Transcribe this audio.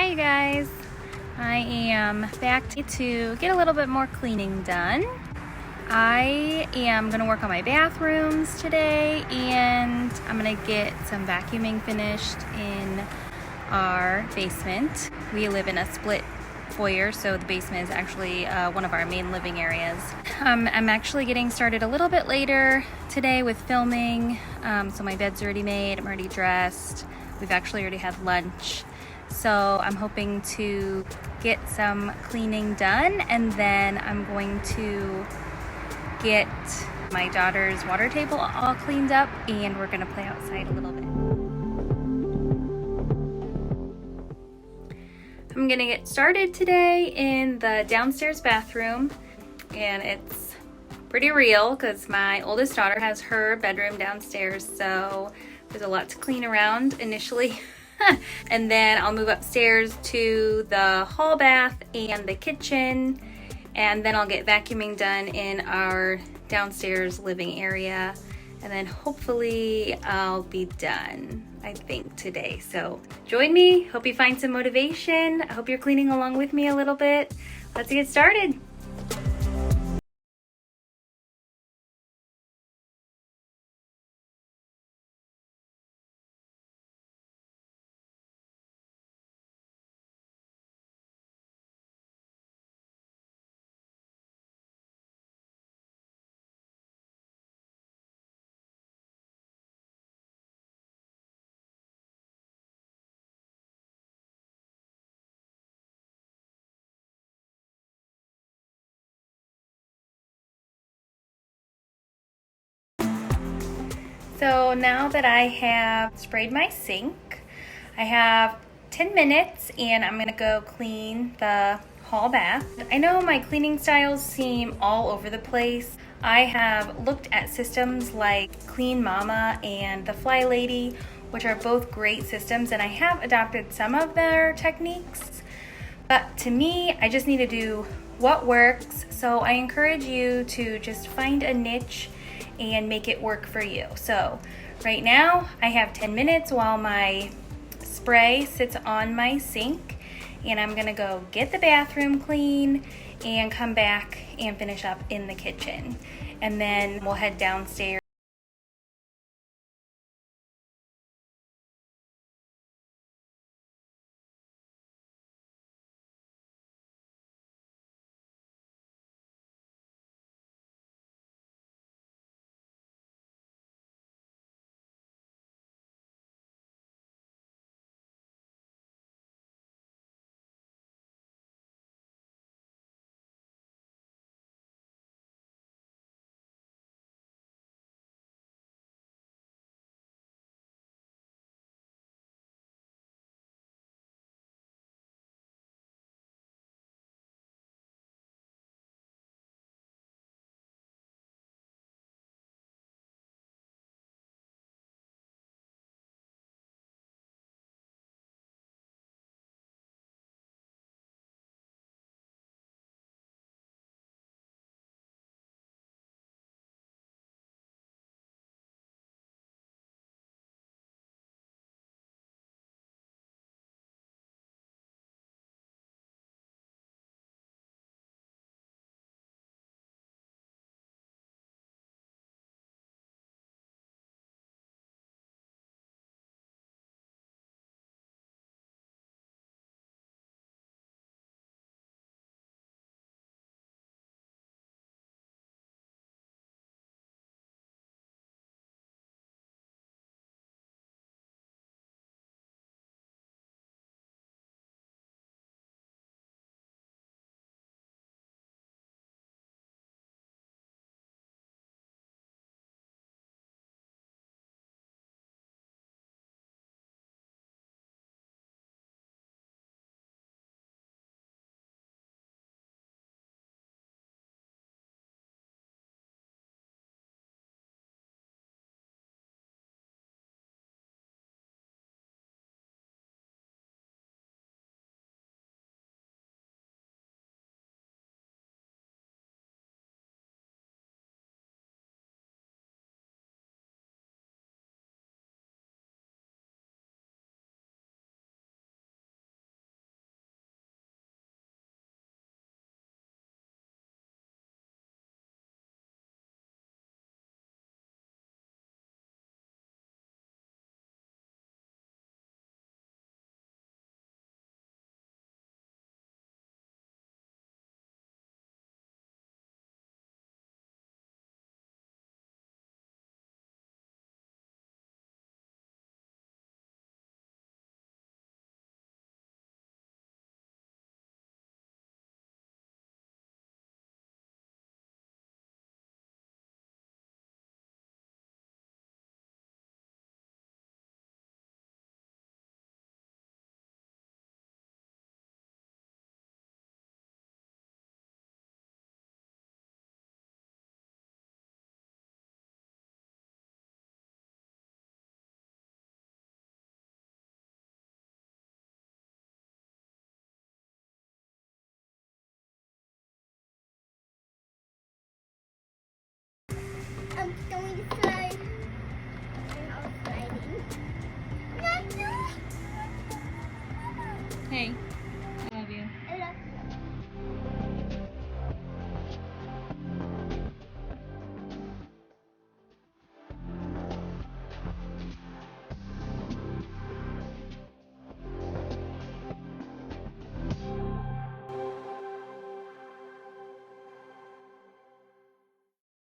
Hi you guys, I am back to get a little bit more cleaning done. I am gonna work on my bathrooms today, and I'm gonna get some vacuuming finished in our basement. We live in a split foyer, so the basement is actually one of our main living areas. I'm actually getting started a little bit later today with filming, so my bed's already made, I'm already dressed. We've actually already had lunch. So I'm hoping to get some cleaning done, and then I'm going to get my daughter's water table all cleaned up, and we're gonna play outside a little bit. I'm gonna get started today in the downstairs bathroom, and it's pretty real because my oldest daughter has her bedroom downstairs, so there's a lot to clean around initially. And then I'll move upstairs to the hall bath and the kitchen, and then I'll get vacuuming done in our downstairs living area, and then hopefully I'll be done, I think, today. So join me, hope you find some motivation. I hope you're cleaning along with me a little bit. Let's get started. So now that I have sprayed my sink, I have 10 minutes and I'm gonna go clean the hall bath. I know my cleaning styles seem all over the place. I have looked at systems like Clean Mama and the Fly Lady, which are both great systems, and I have adopted some of their techniques. But to me, I just need to do what works. So I encourage you to just find a niche and make it work for you. So right now I have 10 minutes while my spray sits on my sink, and I'm gonna go get the bathroom clean and come back and finish up in the kitchen. And then we'll head downstairs Hey.